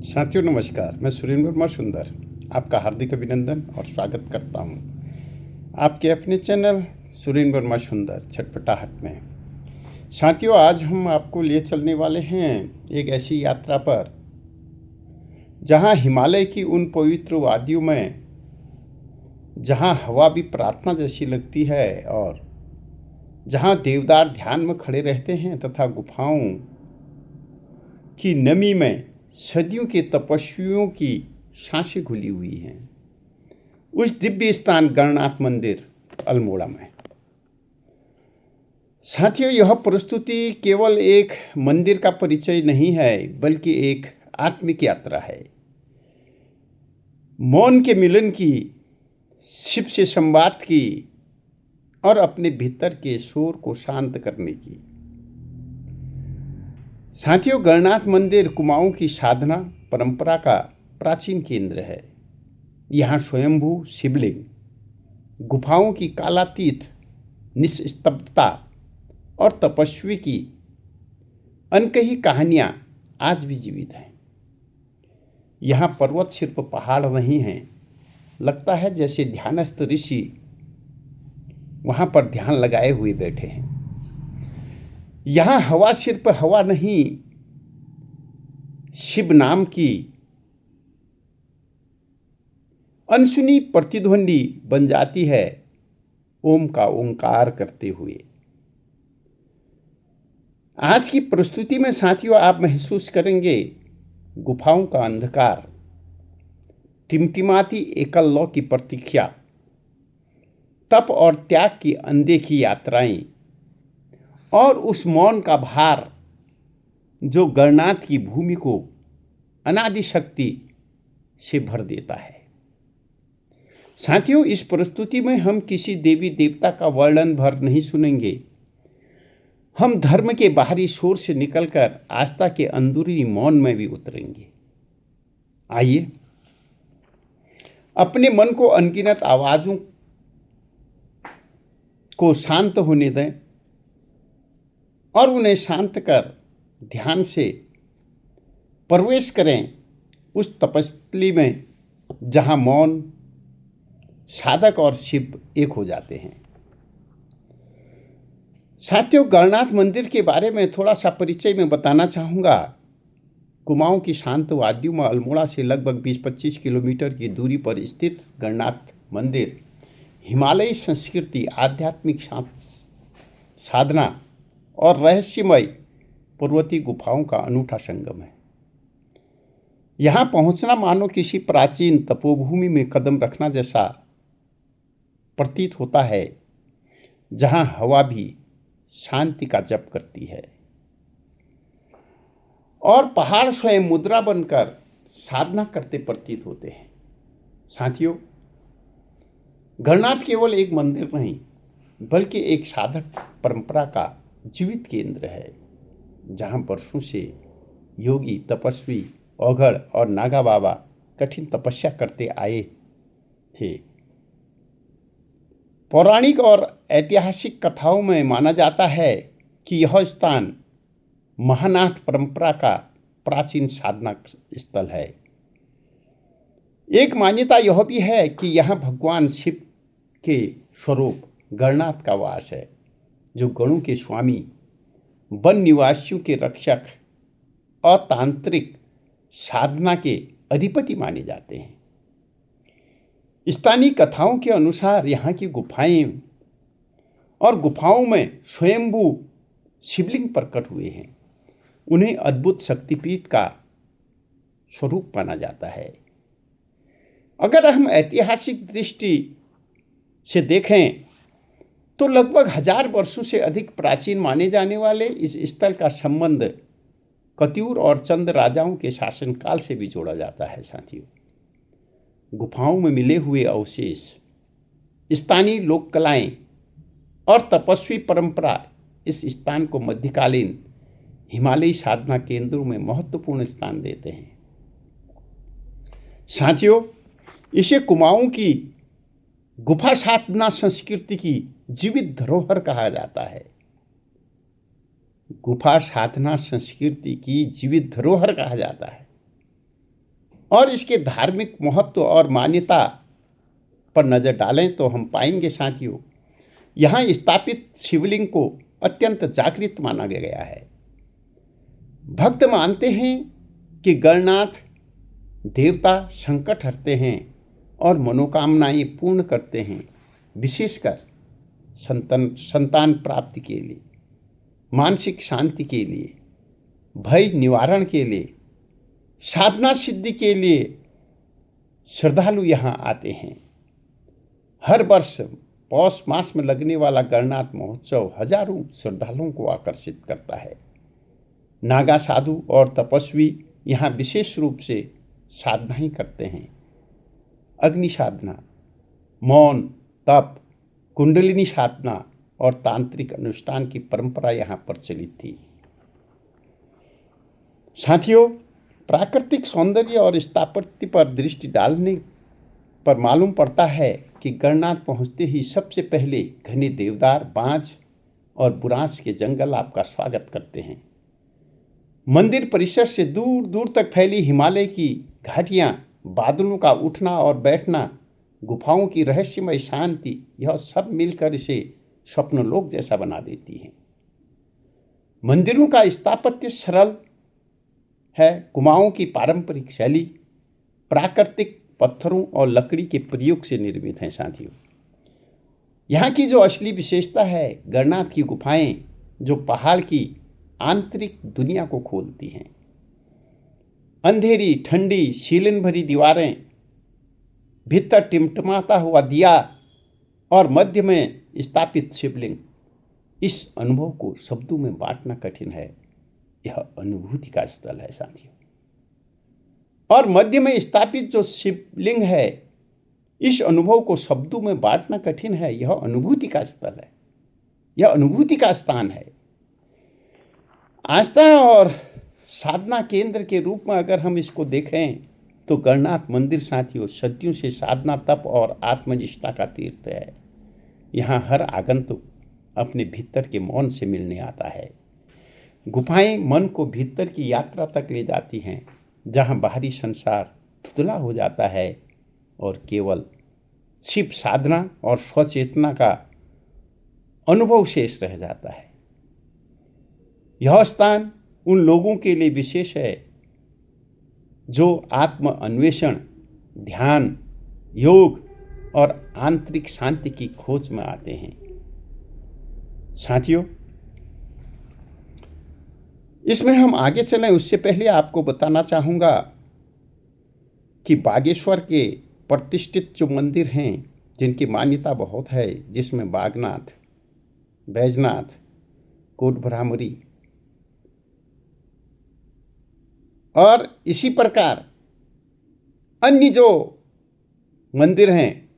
साथियों नमस्कार। मैं सुरेंद्र वर्मा सुंदर आपका हार्दिक अभिनंदन और स्वागत करता हूं आपके अपने चैनल सुरेंद्र वर्मा सुंदर छटपटाहट में। साथियों, आज हम आपको लिए चलने वाले हैं एक ऐसी यात्रा पर जहां हिमालय की उन पवित्र वादियों में जहां हवा भी प्रार्थना जैसी लगती है और जहां देवदार ध्यान में खड़े रहते हैं तथा गुफाओं की नमी में सदियों के तपस्वियों की सांसें घुली हुई हैं, उस दिव्य स्थान गणनाथ मंदिर अल्मोड़ा में। साथियों, यह प्रस्तुति केवल एक मंदिर का परिचय नहीं है, बल्कि एक आत्मिक यात्रा है, मौन के मिलन की, शिव से संवाद की और अपने भीतर के शोर को शांत करने की। साथियों, गणनाथ मंदिर कुमाऊं की साधना परंपरा का प्राचीन केंद्र है। यहाँ स्वयंभू शिवलिंग, गुफाओं की कालातीत निस्तब्धता और तपस्वी की अनकही कहानियां आज भी जीवित हैं। यहाँ पर्वत सिर्फ पहाड़ नहीं हैं, लगता है जैसे ध्यानस्थ ऋषि वहाँ पर ध्यान लगाए हुए बैठे हैं। यहाँ हवा सिर्फ हवा नहीं, शिव नाम की अनसुनी प्रतिध्वनि बन जाती है, ओम का ओंकार करते हुए। आज की प्रस्तुति में साथियों आप महसूस करेंगे गुफाओं का अंधकार, टिमटिमाती एकल लौ की प्रतीक्षा, तप और त्याग की अनदेखी यात्राएं और उस मौन का भार जो गणनाथ की भूमि को अनादि शक्ति से भर देता है। साथियों, इस प्रस्तुति में हम किसी देवी देवता का वर्णन भर नहीं सुनेंगे। हम धर्म के बाहरी शोर से निकलकर आस्था के अंदरूनी मौन में भी उतरेंगे। आइए अपने मन को अनगिनत आवाजों को शांत होने दें और उन्हें शांत कर ध्यान से प्रवेश करें उस तपस्या में जहां मौन, साधक और शिव एक हो जाते हैं। साथियों, गणनाथ मंदिर के बारे में थोड़ा सा परिचय में बताना चाहूँगा। कुमाऊं की शांत वादियों में अल्मोड़ा से लगभग 20-25 किलोमीटर की दूरी पर स्थित गणनाथ मंदिर हिमालयी संस्कृति, आध्यात्मिक साधना और रहस्यमय पर्वतीय गुफाओं का अनूठा संगम है। यहाँ पहुँचना मानो किसी प्राचीन तपोभूमि में कदम रखना जैसा प्रतीत होता है, जहाँ हवा भी शांति का जप करती है और पहाड़ स्वयं मुद्रा बनकर साधना करते प्रतीत होते हैं। साथियों, गणनाथ केवल एक मंदिर नहीं, बल्कि एक साधक परंपरा का जीवित केंद्र है, जहां वर्षों से योगी, तपस्वी, औघड़ और नागा बाबा कठिन तपस्या करते आए थे। पौराणिक और ऐतिहासिक कथाओं में माना जाता है कि यह स्थान महानाथ परंपरा का प्राचीन साधना स्थल है। एक मान्यता यह भी है कि यहाँ भगवान शिव के स्वरूप गणनाथ का वास है, जो गणों के स्वामी, वन निवासियों के रक्षक और तांत्रिक साधना के अधिपति माने जाते हैं। स्थानीय कथाओं के अनुसार यहाँ की गुफाएं और गुफाओं में स्वयंभू शिवलिंग प्रकट हुए हैं। उन्हें अद्भुत शक्तिपीठ का स्वरूप माना जाता है। अगर हम ऐतिहासिक दृष्टि से देखें तो लगभग 1000 वर्षों से अधिक प्राचीन माने जाने वाले इस स्थल का संबंध कत्यूर और चंद राजाओं के शासनकाल से भी जोड़ा जाता है। साथियों, गुफाओं में मिले हुए अवशेष, स्थानीय लोक कलाएं और तपस्वी परंपरा इस स्थान को मध्यकालीन हिमालयी साधना केंद्रों में महत्वपूर्ण स्थान देते हैं। साथियों, इसे कुमाऊं की गुफा साधना संस्कृति की जीवित धरोहर कहा जाता है। गुफा साधना संस्कृति की जीवित धरोहर कहा जाता है। और इसके धार्मिक महत्व और मान्यता पर नज़र डालें तो हम पाएंगे साथियों, यहाँ स्थापित शिवलिंग को अत्यंत जागृत माना गया है। भक्त मानते हैं कि गणनाथ देवता संकट हरते हैं और मनोकामनाएं पूर्ण करते हैं, विशेषकर संतान प्राप्ति के लिए, मानसिक शांति के लिए, भय निवारण के लिए, साधना सिद्धि के लिए श्रद्धालु यहाँ आते हैं। हर वर्ष पौष मास में लगने वाला गणनाथ महोत्सव हजारों श्रद्धालुओं को आकर्षित करता है। नागा साधु और तपस्वी यहाँ विशेष रूप से साधना ही करते हैं। अग्नि साधना, मौन, तप, कुंडलिनी साधना और तांत्रिक अनुष्ठान की परंपरा यहाँ प्रचलित थी। साथियों, प्राकृतिक सौंदर्य और स्थापत्य पर दृष्टि डालने पर मालूम पड़ता है कि गणनाथ पहुँचते ही सबसे पहले घने देवदार, बांज और बुरांस के जंगल आपका स्वागत करते हैं। मंदिर परिसर से दूर दूर तक फैली हिमालय की घाटियाँ, बादलों का उठना और बैठना, गुफाओं की रहस्यमय शांति, यह सब मिलकर इसे स्वप्नलोक जैसा बना देती हैं। मंदिरों का स्थापत्य सरल है, कुमाऊं की पारंपरिक शैली प्राकृतिक पत्थरों और लकड़ी के प्रयोग से निर्मित हैं। साथियों, यहाँ की जो असली विशेषता है, गणनाथ की गुफाएं जो पहाड़ की आंतरिक दुनिया को खोलती हैं। अंधेरी, ठंडी, सीलन भरी दीवारें, भीतर टिमटिमाता हुआ दिया और मध्य में स्थापित शिवलिंग, इस अनुभव को शब्दों में बांटना कठिन है। यह अनुभूति का स्थल है साथियों। और मध्य में स्थापित जो शिवलिंग है, इस अनुभव को शब्दों में बांटना कठिन है। यह अनुभूति का स्थल है, यह अनुभूति का स्थान है। आस्था और साधना केंद्र के रूप में अगर हम इसको देखें तो गणनाथ मंदिर साथियों सदियों से साधना, तप और आत्मनिष्ठा का तीर्थ है। यहाँ हर आगंतुक अपने भीतर के मौन से मिलने आता है। गुफाएं मन को भीतर की यात्रा तक ले जाती हैं, जहाँ बाहरी संसार धुंधला हो जाता है और केवल शिव साधना और स्वचेतना का अनुभव शेष रह जाता है। यह स्थान उन लोगों के लिए विशेष है जो आत्म अन्वेषण, ध्यान, योग और आंतरिक शांति की खोज में आते हैं। साथियों, इसमें हम आगे चलें उससे पहले आपको बताना चाहूँगा कि बागेश्वर के प्रतिष्ठित जो मंदिर हैं जिनकी मान्यता बहुत है, जिसमें बागनाथ, बैजनाथ, कोट भ्रामरी और इसी प्रकार अन्य जो मंदिर हैं,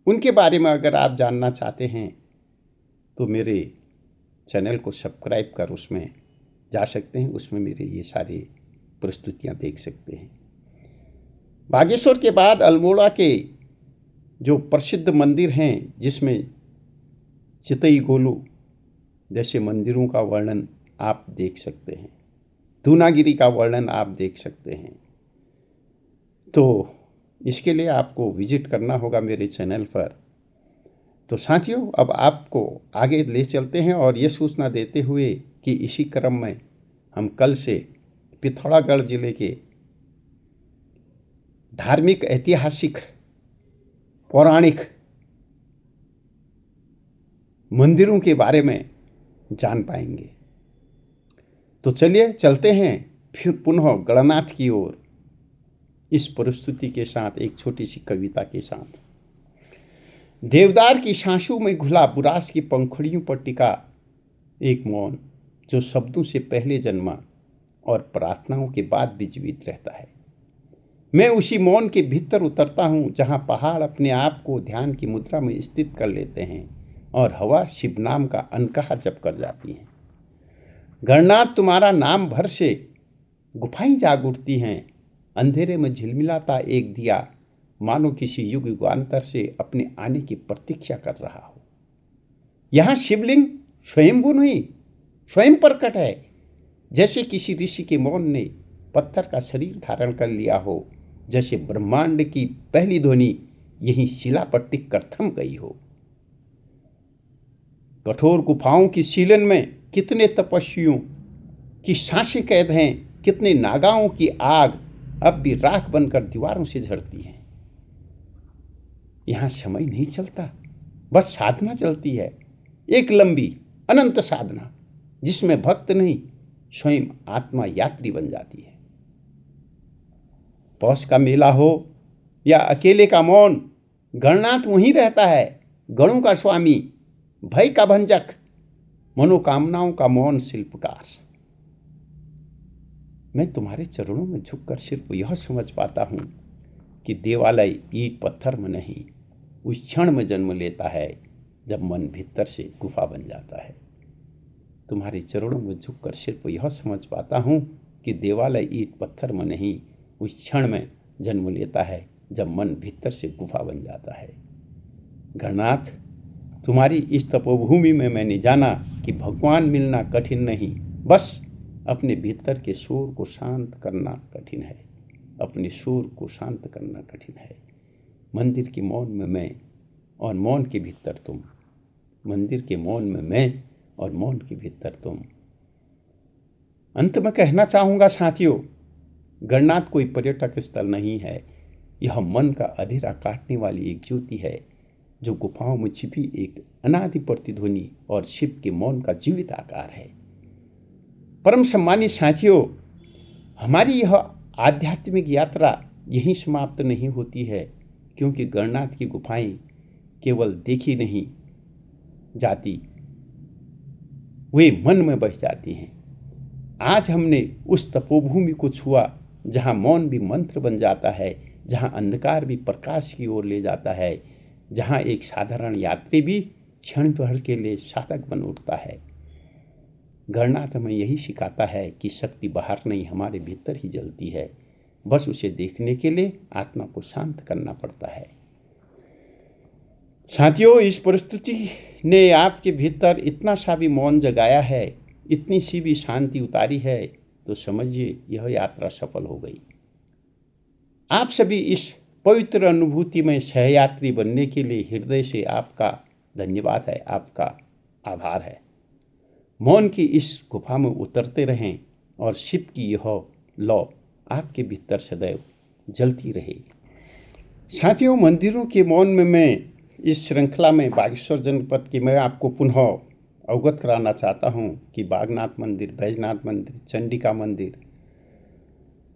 उनके बारे में अगर आप जानना चाहते हैं तो मेरे चैनल को सब्सक्राइब कर उसमें जा सकते हैं। उसमें मेरे ये सारी प्रस्तुतियाँ देख सकते हैं। बागेश्वर के बाद अल्मोड़ा के जो प्रसिद्ध मंदिर हैं, जिसमें चितई गोलू जैसे मंदिरों का वर्णन आप देख सकते हैं, दूनागिरी का वर्णन आप देख सकते हैं। तो इसके लिए आपको विजिट करना होगा मेरे चैनल पर। तो साथियों, अब आपको आगे ले चलते हैं और ये सूचना देते हुए कि इसी क्रम में हम कल से पिथौरागढ़ जिले के धार्मिक, ऐतिहासिक, पौराणिक मंदिरों के बारे में जान पाएंगे। तो चलिए चलते हैं फिर पुनः गणनाथ की ओर, इस प्रस्तुति के साथ, एक छोटी सी कविता के साथ। देवदार की सांसों में घुला बुरास की पंखुड़ियों पर टिका एक मौन, जो शब्दों से पहले जन्मा और प्रार्थनाओं के बाद भी जीवित रहता है। मैं उसी मौन के भीतर उतरता हूँ जहाँ पहाड़ अपने आप को ध्यान की मुद्रा में स्थित कर लेते हैं और हवा शिव नाम का अनकहा जप कर जाती है। गणनाथ तुम्हारा नाम भर से गुफाएं जाग उठती हैं, अंधेरे में झिलमिलाता एक दिया मानो किसी युग युगांतर से अपने आने की प्रतीक्षा कर रहा हो। यहाँ शिवलिंग स्वयंभू नहीं, स्वयं प्रकट है, जैसे किसी ऋषि के मौन ने पत्थर का शरीर धारण कर लिया हो जैसे ब्रह्मांड की पहली ध्वनि यही शिलापट्टी करथम गई हो। कठोर गुफाओं की सीलन में कितने तपस्वियों की सांसें कैद हैं, कितने नागाओं की आग अब भी राख बनकर दीवारों से झड़ती है। यहां समय नहीं चलता, बस साधना चलती है, एक लंबी अनंत साधना जिसमें भक्त नहीं स्वयं आत्मा यात्री बन जाती है। पौष का मेला हो या अकेले का मौन, गणनाथ वहीं रहता है, गणों का स्वामी, भय का भंजक, मनोकामनाओं का मौन शिल्पकार। मैं तुम्हारे चरणों में झुककर सिर्फ यह समझ पाता हूं कि देवालय ईंट पत्थर में नहीं, उस क्षण में जन्म लेता है जब मन भीतर से गुफा बन जाता है। तुम्हारे चरणों में झुककर सिर्फ यह समझ पाता हूं कि देवालय ईंट पत्थर में नहीं, उस क्षण में जन्म लेता है जब मन भीतर से गुफा बन जाता है। गणनाथ, तुम्हारी इस तपोभूमि में मैंने जाना कि भगवान मिलना कठिन नहीं, बस अपने भीतर के शोर को शांत करना कठिन है। अपने शोर को शांत करना कठिन है। मंदिर के मौन में मैं और मौन के भीतर तुम, मंदिर के मौन में मैं और मौन के भीतर तुम। अंत में कहना चाहूंगा साथियों, गणनाथ कोई पर्यटक स्थल नहीं है, यह मन का अंधेरा काटने वाली एक ज्योति है जो गुफाओं में छिपी एक अनादि प्रतिध्वनि और शिव के मौन का जीवित आकार है। परम सम्मानित साथियों, हमारी यह आध्यात्मिक यात्रा यहीं समाप्त नहीं होती है, क्योंकि गणनाथ की गुफाएं केवल देखी नहीं जाती, वे मन में बस जाती हैं। आज हमने उस तपोभूमि को छुआ जहां मौन भी मंत्र बन जाता है, जहां अंधकार भी प्रकाश की ओर ले जाता है, जहां एक साधारण यात्री भी क्षण भर के लिए साधक बन उठता है। गणनाथ हमें यही सिखाता है कि शक्ति बाहर नहीं, हमारे भीतर ही जलती है, बस उसे देखने के लिए आत्मा को शांत करना पड़ता है। साथियों, इस परिस्थिति ने आपके भीतर इतना सा भी मौन जगाया है, इतनी सी भी शांति उतारी है, तो समझिए यह यात्रा सफल हो गई। आप सभी इस पवित्र अनुभूति में सहयात्री बनने के लिए हृदय से आपका धन्यवाद है, आपका आभार है। मौन की इस गुफा में उतरते रहें और शिव की यह लौ आपके भीतर सदैव जलती रहेगी। साथियों, मंदिरों के मौन में मैं इस श्रृंखला में बागेश्वर जनपद की मैं आपको पुनः अवगत कराना चाहता हूं कि बागनाथ मंदिर, बैजनाथ मंदिर, चंडिका मंदिर,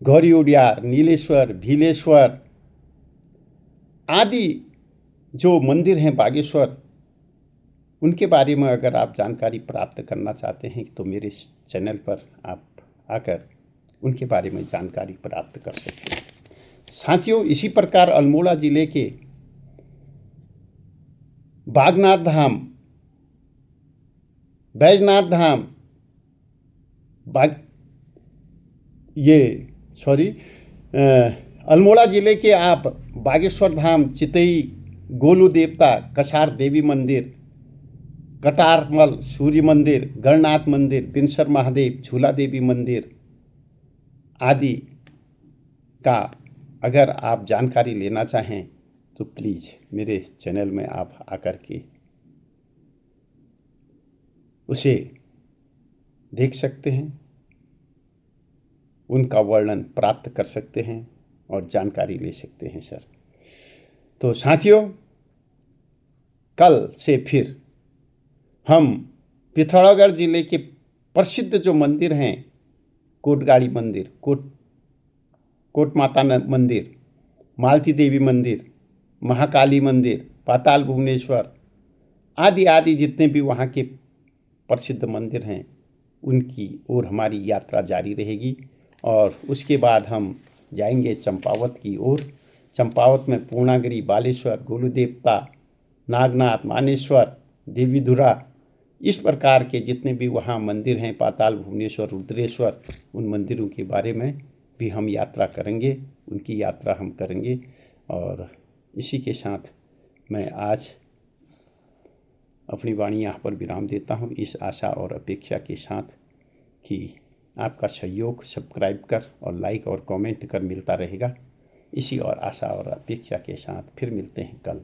गौरी उडियार, नीलेश्वर, भीलेश्वर आदि जो मंदिर हैं बागेश्वर, उनके बारे में अगर आप जानकारी प्राप्त करना चाहते हैं तो मेरे चैनल पर आप आकर उनके बारे में जानकारी प्राप्त कर सकते हैं। साथियों, इसी प्रकार अल्मोड़ा जिले के बागनाथ धाम, बैजनाथ धाम, अल्मोड़ा जिले के आप बागेश्वर धाम, चितई, गोलू देवता, कसार देवी मंदिर, कटारमल सूर्य मंदिर, गणनाथ मंदिर, बिनसर महादेव, झूला देवी मंदिर आदि का अगर आप जानकारी लेना चाहें तो प्लीज़ मेरे चैनल में आप आकर के उसे देख सकते हैं, उनका वर्णन प्राप्त कर सकते हैं और जानकारी ले सकते हैं सर। तो साथियों, कल से फिर हम पिथौरागढ़ जिले के प्रसिद्ध जो मंदिर हैं, कोटगाड़ी मंदिर, कोट माता मंदिर, मालती देवी मंदिर, महाकाली मंदिर, पाताल भुवनेश्वर आदि आदि जितने भी वहाँ के प्रसिद्ध मंदिर हैं, उनकी ओर हमारी यात्रा जारी रहेगी। और उसके बाद हम जाएंगे चंपावत की ओर। चंपावत में पूर्णागिरि, बालेश्वर, गोलू देवता, नागनाथ, मानेश्वर, देवीधुरा, इस प्रकार के जितने भी वहाँ मंदिर हैं, पाताल भुवनेश्वर, रुद्रेश्वर, उन मंदिरों के बारे में भी हम यात्रा करेंगे, उनकी यात्रा हम करेंगे। और इसी के साथ मैं आज अपनी वाणी यहाँ पर विराम देता हूँ, इस आशा और अपेक्षा के साथ कि आपका सहयोग सब्सक्राइब कर और लाइक और कमेंट कर मिलता रहेगा। इसी और आशा और अपेक्षा के साथ फिर मिलते हैं कल।